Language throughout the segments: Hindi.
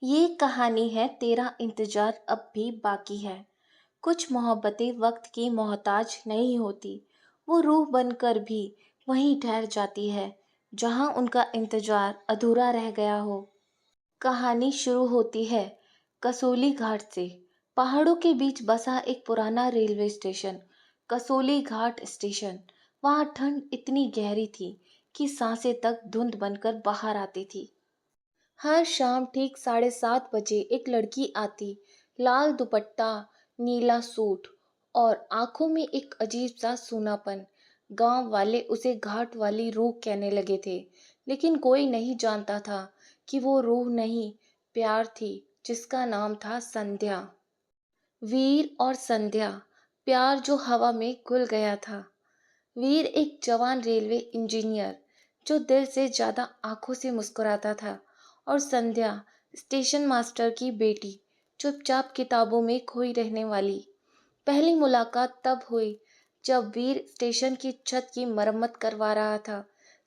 ये कहानी है तेरा इंतजार अब भी बाकी है। कुछ मोहब्बतें वक्त की मोहताज नहीं होती। वो रूह बनकर भी वहीं ठहर जाती है जहां उनका इंतजार अधूरा रह गया हो। कहानी शुरू होती है कसोली घाट से। पहाड़ों के बीच बसा एक पुराना रेलवे स्टेशन, कसोली घाट स्टेशन। वहां ठंड इतनी गहरी थी कि सांसें तक धुंध बनकर बाहर आती थी। हर शाम ठीक 7:30 बजे एक लड़की आती, लाल दुपट्टा, नीला सूट और आंखों में एक अजीब सा सूनापन। गांव वाले उसे घाट वाली रूह कहने लगे थे, लेकिन कोई नहीं जानता था कि वो रूह नहीं, प्यार थी जिसका नाम था संध्या। वीर और संध्या, प्यार जो हवा में घुल गया था। वीर एक जवान रेलवे इंजीनियर जो दिल से ज्यादा आंखों से मुस्कुराता था, और संध्या स्टेशन मास्टर की बेटी, चुपचाप किताबों में खोई रहने वाली। पहली मुलाकात तब हुई जब वीर स्टेशन की छत की मरम्मत करवा रहा था।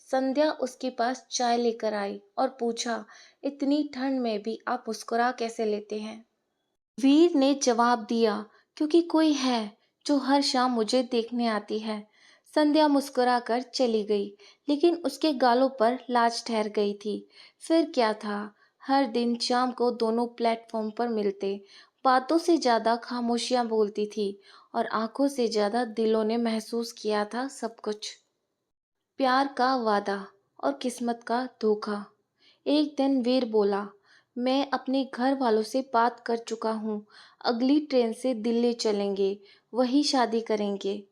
संध्या उसके पास चाय लेकर आई और पूछा, इतनी ठंड में भी आप मुस्कुरा कैसे लेते हैं? वीर ने जवाब दिया, क्योंकि कोई है जो हर शाम मुझे देखने आती है। संध्या मुस्कुराकर चली गई, लेकिन उसके गालों पर लाज ठहर गई थी। फिर क्या था, हर दिन शाम को दोनों प्लेटफॉर्म पर मिलते। बातों से ज्यादा खामोशियां बोलती थी और आंखों से ज्यादा दिलों ने महसूस किया था सब कुछ। प्यार का वादा और किस्मत का धोखा। एक दिन वीर बोला, मैं अपने घर वालों से बात कर चुका हूँ, अगली ट्रेन से दिल्ली चलेंगे, वही शादी करेंगे।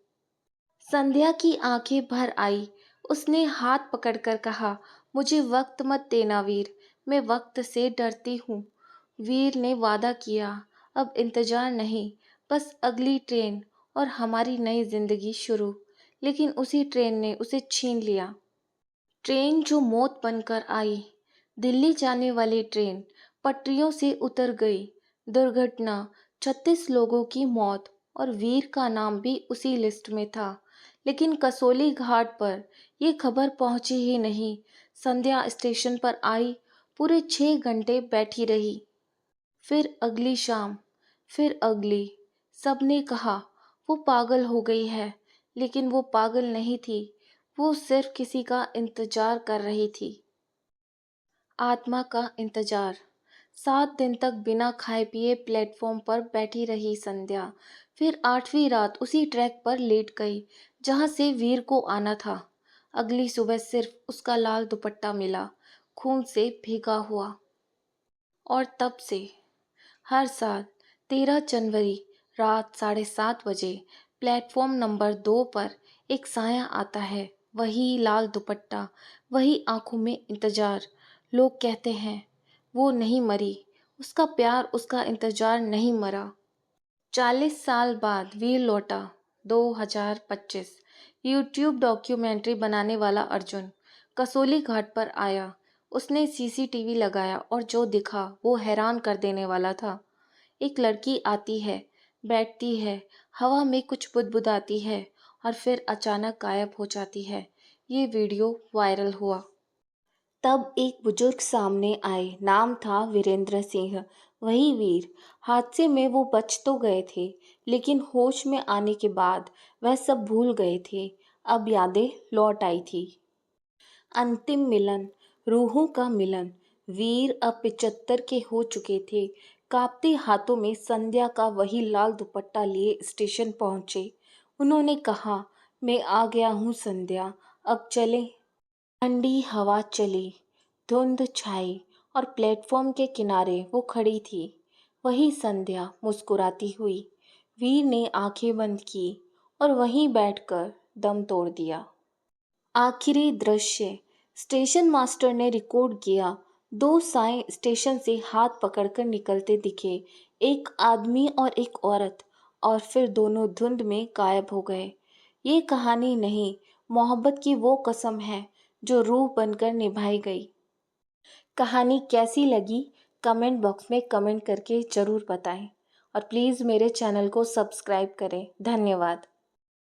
संध्या की आंखें भर आई। उसने हाथ पकड़कर कहा, मुझे वक्त मत देना वीर, मैं वक्त से डरती हूँ। वीर ने वादा किया, अब इंतजार नहीं, बस अगली ट्रेन और हमारी नई जिंदगी शुरू। लेकिन उसी ट्रेन ने उसे छीन लिया। ट्रेन जो मौत बनकर आई, दिल्ली जाने वाली ट्रेन पटरियों से उतर गई। दुर्घटना, 36 लोगों की मौत, और वीर का नाम भी उसी लिस्ट में था। लेकिन कसोली घाट पर यह खबर पहुंची ही नहीं। संध्या स्टेशन पर आई, पूरे 6 घंटे बैठी रही। फिर अगली शाम, फिर अगली। सबने कहा वो पागल हो गई है, लेकिन वो पागल नहीं थी, वो सिर्फ किसी का इंतजार कर रही थी। आत्मा का इंतजार। 7 दिन तक बिना खाए पिए प्लेटफॉर्म पर बैठी रही संध्या। फिर 8वीं रात उसी ट्रैक पर लेट गई जहां से वीर को आना था। अगली सुबह सिर्फ उसका लाल दुपट्टा मिला, खून से भीगा हुआ। और तब से हर साल 13 जनवरी रात 7:30 बजे प्लेटफॉर्म नंबर 2 पर एक साया आता है। वही लाल दुपट्टा, वही आंखों में इंतजार। लोग कहते हैं वो नहीं मरी, उसका प्यार, उसका इंतजार नहीं मरा। 40 साल बाद वीर लौटा। 2025। यूट्यूब डॉक्यूमेंट्री बनाने वाला अर्जुन कसोली घाट पर आया। उसने सीसीटीवी लगाया और जो दिखा वो हैरान कर देने वाला था। एक लड़की आती है, बैठती है, हवा में कुछ बुदबुदाती है और फिर अचानक गायब हो जाती है। ये वीडियो वायरल हुआ। तब एक बुजुर्ग सामने आए, नाम था वीरेंद्र सिंह, वही वीर। हादसे में वो बच तो गए थे, लेकिन होश में आने के बाद वह सब भूल गए थे। अब यादें लौट आई थी। अंतिम मिलन, रूहों का मिलन। वीर अब 75 के हो चुके थे। कांपते हाथों में संध्या का वही लाल दुपट्टा लिए स्टेशन पहुंचे। उन्होंने कहा, मैं आ गया हूँ संध्या, अब चलें। ठंडी हवा चली, धुंध छाई और प्लेटफॉर्म के किनारे वो खड़ी थी, वही संध्या मुस्कुराती हुई। वीर ने आंखें बंद की और वहीं बैठकर दम तोड़ दिया। आखिरी दृश्य स्टेशन मास्टर ने रिकॉर्ड किया। दो साएं स्टेशन से हाथ पकड़कर निकलते दिखे, एक आदमी और एक औरत, और फिर दोनों धुंध में गायब हो गए। ये कहानी नहीं, मोहब्बत की वो कसम है जो रूह बनकर निभाई गई। कहानी कैसी लगी कमेंट बॉक्स में कमेंट करके ज़रूर बताएं, और प्लीज़ मेरे चैनल को सब्सक्राइब करें। धन्यवाद।